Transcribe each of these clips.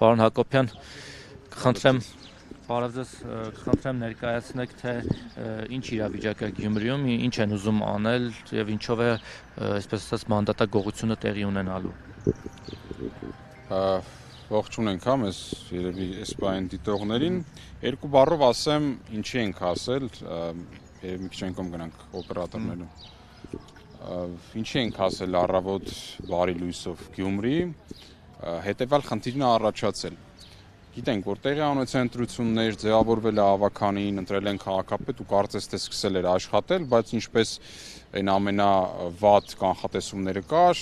Պարոն Հակոբյան, խնդրեմ խնդրեմ ներկայացնեք, թե ինչ իրավիճակ է Գյումրիում, ինչ են ուզում անել եւ ինչով է, այսպես ասած, մանդատագողությունը տեղի ունենալու։ Ողջույն ենք, ես երևի էսպայն դիտողներին, երկու բառով ասեմ, ինչի ենք ասել, երևի մի քիչ այնքան գնանք օպերատորներում։ Ինչի ենք ասել առավոտ բարի լույսով Գյումրի, հետեւյալ խնդիրն է առաջացել։ Գիտենք, որ տեղի անունեցան ընտրություններ, ձևավորվել է ավականին, ընտրել են քաղաքապետ ու կարծես թե սկսել էր աշխատել, բայց ինչպես այն ամենավատ կանխատեսումները կար,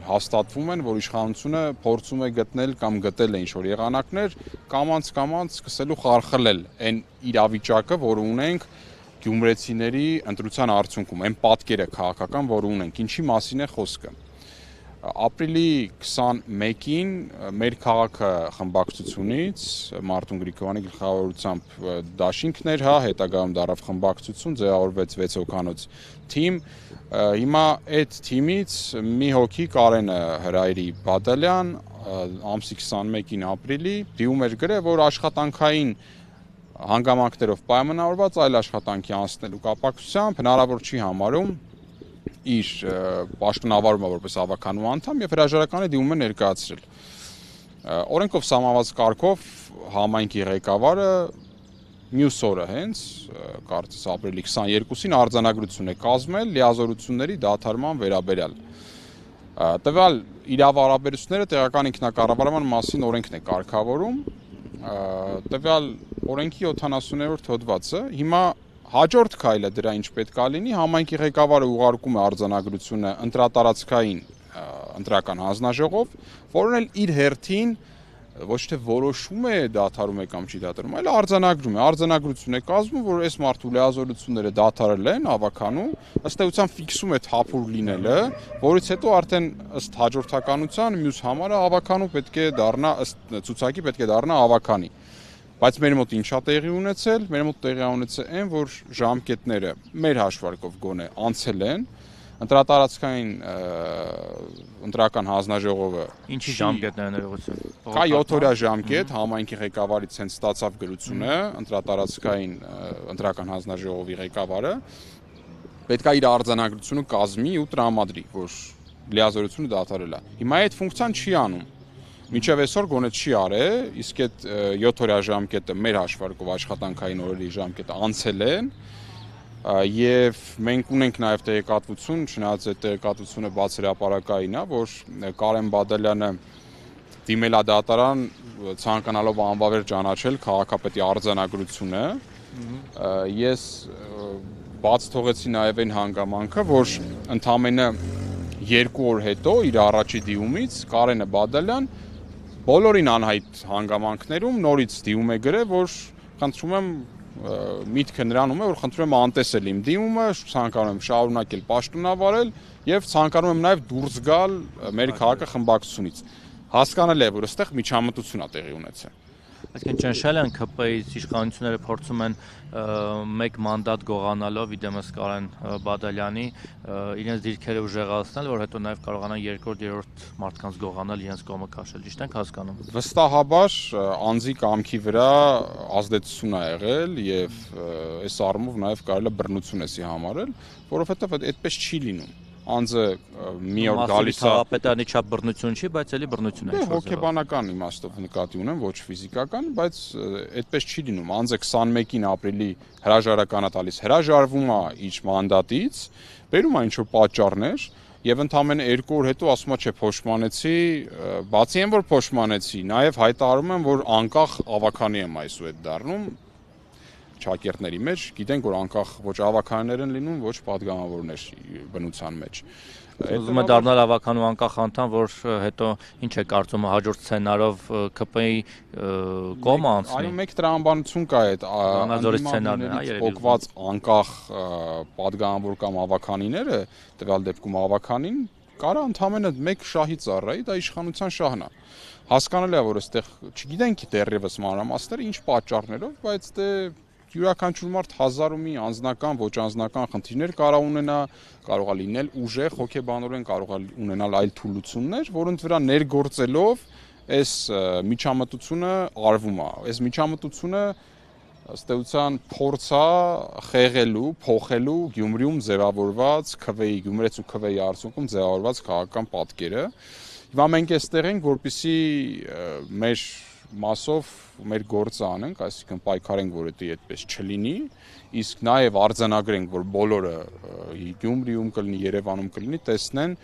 հաստատվում են, որ իշխանությունը փորձում է գտնել կամ գտել է ինչ-որ եղանակներ, կամաց սկսելու խարխլել այն իրավիճակը, որ ունենք գյումրեցիների ընտրության արդյունքում, այն պատկերը քաղաքական, որ ունենք, ինչի մասին է խոսքը։ Ապրիլի 21-ին մեր քաղաքը խմբակցությունից Մարտուն Գրիգորյանի գլխավորությամբ դաշինքներ, հետագայում դարավ խմբակցություն, ձևավորվեց 6 հոգանոց թիմ։ Հիմա այդ թիմից մի հոգի Կարենը Հրայրի Բադալյան ամսի 21-ին ապրիլի դիում էր գրել, որ աշխատանքային հանգամանքներով պայմանավորված այլ աշխատանքի անցնելու կապակցությամբ հնարավոր չի համարում իր պաշտոնավարումը որպես ավականու անդամ եւ հրաժարականի դիմում է ներկայացրել։ Օրենքով սահմանված կարգով համայնքի ղեկավարը մյուս օրը հենց կարծես ապրիլի 22-ին արձանագրություն է կազմել լիազորությունների դադարման վերաբերյալ։ Տվյալ իրավարաբերությունները տեղական ինքնակառավարման մասին օրենքն է կարգավորում։ Տվյալ օրենքի 70-րդ հոդվածը հիմա հաջորդ քայլը դրա ինչ պետք է լինի, համայնքի ղեկավարը ուղարկում է արձանագրությունը ընտրատարածքային ընտրական հանձնաժողով, որն էլ իր հերթին ոչ թե որոշում է դադարում է կամ չի դադարում, այլ արձանագրում է, արձանագրություն է կազմում, որ այս մարդու լիազորությունները դադարել են ավականու, ըստ էության ֆիքսում է թափուր լինելը, որից հետո արդեն ըստ հաջորդականության մյուս համարը ավականու պետք է դառնա, ըստ ցուցակի պետք է դառնա ավականի։ Բայց մեր մոտ ինչա տեղի ունեցել, մեր մոտ տեղի ունեցել այն, որ ժամկետները մեր հաշվարկով գոնե անցել են, ընտրատարածքային ընտրական հանձնաժողովը Ինչի ժամկետներ են ներողություն։ Կա 7 օրյա ժամկետ, համայնքի ղեկավարից հենց ստացավ գրությունը, ընտրատարածքային ընտրական հանձնաժողովի ղեկավարը պետք է իր արձանագրությունը կազմի ու տրամադրի, որ լիազորությունը դադարել է։ Հիմա այդ ֆունկցիան չի անում։ Մինչև այսօր գոնե չի արել, իսկ այդ 7 օրյա ժամկետը մեր հաշվարկով աշխատանքային օրերի ժամկետը անցել են, եւ մենք ունենք նաեւ տեղեկատվություն, չնայած այդ տեղեկատվությունը բացերապարակային է, որ Կարեն Բադալյանը դիմել է դատարան ցանկանալով անվավեր ճանաչել քաղաքապետի արձանագրությունը, ես բաց թողեցի նաեւ այն հանգամանքը, որ ընդամենը 2 օր հետո իր առաջի դիումից Կարենը Բադալյան բոլորին անհայտ հանգամանքներում նորից դիում է գրել, որ խնդրում եմ միտքը նրանում է, որ խնդրում եմ անտեսել իմ դիմումը, ցանկանում եմ շարունակել պաշտոնավարել եւ ցանկանում եմ նաեւ դուրս գալ մեր քաղաքը խմբակցությունից։ Հասկանալի է, որ այստեղ միջամտություն է տեղի ունեցել։ Այսինքն ճնշել են ԿՊ-ից իշխանությունները փորձում են մեկ մանդատ գողանալով իդեմս Կարեն Բադալյանի իրենց դիրքերը ուժեղացնել, որ հետո նաև կարողանան երկրորդ, երրորդ մարդկանց գողանալ իրենց կողմը քաշել։ Ճիշտ ենք հասկանում։ Վստահաբար անձի կամքի վրա ազդեցություն է եղել եւ այս առումով նաև կարելի է բռնություն էսի համարել, որովհետեւ այդպես չի լինում։ Անձը մի օր գալիս է քաղաքապետարանի չափ բռնություն չի, բայց էլի բռնություն է։ Հոգեբանական իմաստով նկատի ունեմ, ոչ ֆիզիկական, բայց այդպես չի լինում։ Անձը 21-ին ապրիլի հրաժարականը տալիս, հրաժարվում է իր մանդատից, բերում է ինչ-որ պատճառներ եւ ընդամենը 2 օր հետո ասում է, չէ, փոշմանեցի, բացի այն որ փոշմանեցի, նաեւ հայտարարում եմ, որ անկախ ավականի եմ այսուհետ դառնում ճակերտների մեջ, գիտենք, որ անկախ ոչ ավականներ են լինում, ոչ падգամավորներ բնության մեջ։ Ուզում է դառնալ ավականու անկախ անդամ, որ հետո ինչ է կարծում հաջորդ սցենարով ԿՊ-ի կողմը անցնի։ Այո, մեկ տրամաբանություն կա այդ օկված անկախ падգամավոր կամ ավականիները, տվյալ դեպքում ավականին կարա ընդամենը մեկ շահի ծառայի, դա իշխանության շահն է։ Հասկանալի է, որ այստեղ չգիտենք դեռևս մանրամասները ինչ պատճառներով, բայց դե յուրաքանչյուր մարդ հազար ու մի անձնական, ոչ անձնական խնդիրներ կարող ունենա, կարող է լինել ուժեղ, հոգեբանորեն կարող է ունենալ այլ թուլություններ, որոնց վրա ներգործելով այս միջամտությունը արվում է։ Այս միջամտությունը ըստ էության փորձ է խեղելու, փոխելու Գյումրիում ձևավորված քվեի, Գյումրեցու քվեի արդյունքում ձևավորված քաղաքական պատկերը։ Հիմա մենք այստեղ ենք, որպեսզի մեր մասով մեր գործը անենք, այսինքն պայքարենք, որ դա այդպես չլինի, իսկ նաև արձանագրենք, որ բոլորը Գյումրիում կլինի, Երևանում կլինի, տեսնեն,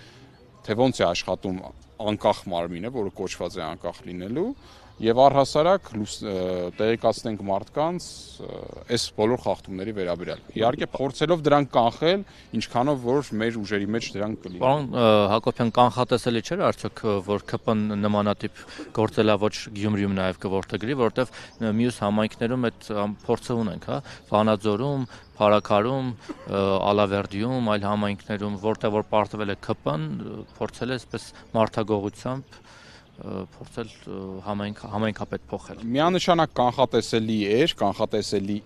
թե ոնց է աշխատում անկախ մարմինը, որը կոչված է անկախ լինելու, եւ առհասարակ տեղեկացնենք մարդկանց այս բոլոր խախտումների վերաբերյալ։ Իհարկե փորձելով դրանք կանխել, ինչքանով որ մեր ուժերի մեջ դրանք կլինի։ Պարոն Հակոբյան, կանխատեսելի չէր արդյոք, որ ԿՊ-ն նմանատիպ գործելավոճ Գյումրիում նաև կորդեգրի, որովհետև մյուս համայնքներում այդ փորձը ունենք, հա, Վանաձորում, Փարաքարում, Ալավերդիում, այլ համայնքներում, որտեղ որ պարտվել է ԿՊ-ն, փորձել է այսպես մարդագողությամբ փորձել համայնքապետ փոխել։ Միանշանակ կանխատեսելի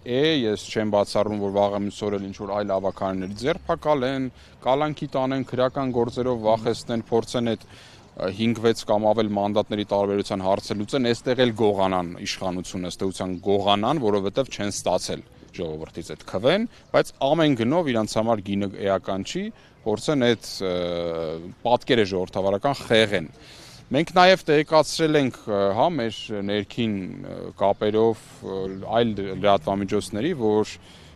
է, ես չեմ բացառում, որ վաղը մյուս օրը ինչ որ այլ ավականների ձերբակալեն, կալանքի տանեն, քրական գործերով վախեցնեն, փորձեն այդ 5-6 կամ ավել մանդատների տարբերության հարցը լուծեն, այստեղ էլ գողանան իշխանությունը, ըստ էության գողանան, որովհետև չեն ստացել ժողովրդից այդ քվեն, բայց ամեն գնով իրանց համար գինը էական չի, փորձեն այդ պատկերը ժողովրդավարական խեղեն։ Մենք նաև տեղեկացրել ենք, հա, մեր ներքին կապերով այլ լրատվամիջոցների, որ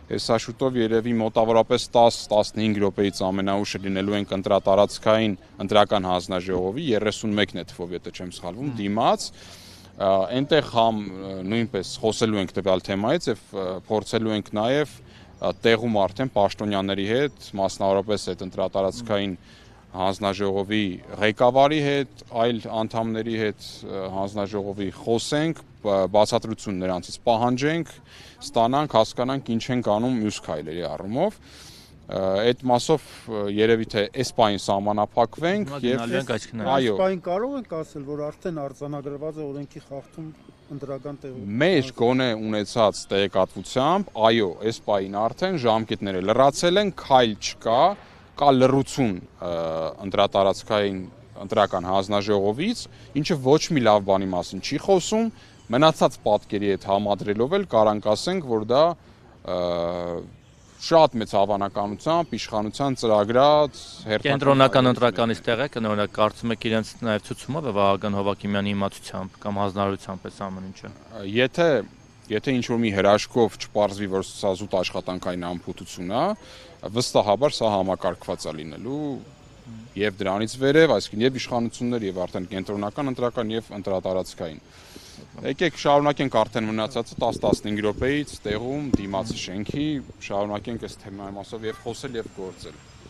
հեսաշուտով երևի մոտավորապես 10-15 րոպեից ամենաուշը լինելու ենք ընտրատարածքային ընտրական հանձնաժողովի 31-ն է թվով, եթե չեմ սխալվում, դիմաց, այնտեղ համ նույնպես խոսելու ենք տվյալ թեմայից եւ փորձելու ենք նաև տեղում արդեն պաշտոնյաների հետ, մասնավորապես այդ ընտրատարածքային հանձնաժողովի ղեկավարի հետ, այլ անդամների հետ հանձնաժողովի խոսենք, բացատրություն նրանցից պահանջենք, ստանանք, հասկանանք ինչ ենք անում մյուս քայլերի առումով։ Այդ մասով երևի թե այս պահին սահմանափակվենք եւ այո, պահին կարող ենք ասել, որ արդեն արձանագրված է օրենքի խախտում ընտրական տեղում։ Մեր գոնե ունեցած տեղեկատվությամբ, այո, այս պահին արդեն ժամկետները լրացել են, քայլ չկա, կա լռություն ընտրատարածքային ընտրական հանձնաժողովից, ինչը ոչ մի լավ բանի մասին չի խոսում, մնացած պատկերի հետ համադրելով էլ կարանք ասենք, որ դա շատ մեծ հավանականությամբ իշխանության ծրագրած կենտրոնական ընտրականից տեղեկ, օրինակ կարծում եք իրենց նաև ցուցումով է Վահագն Հովակիմյանի իմացությամբ կամ հանձնարարությամբ այս ամեն ինչը։ Եթե ինչ-որ մի հրաշքով չպարզվի, որ սա զուտ աշխատանքային անփութություն է, վստահաբար սա համակարգված է լինելու եւ դրանից վերև, այսինքն եւ իշխանություններ եւ արդեն կենտրոնական ընտրական եւ ընտրատարածքային։ Եկեք շարունակենք արդեն մնացածը 10-15 րոպեից տեղում դիմացի շենքի շարունակենք այս թեմայի մասով եւ խոսել եւ գործել։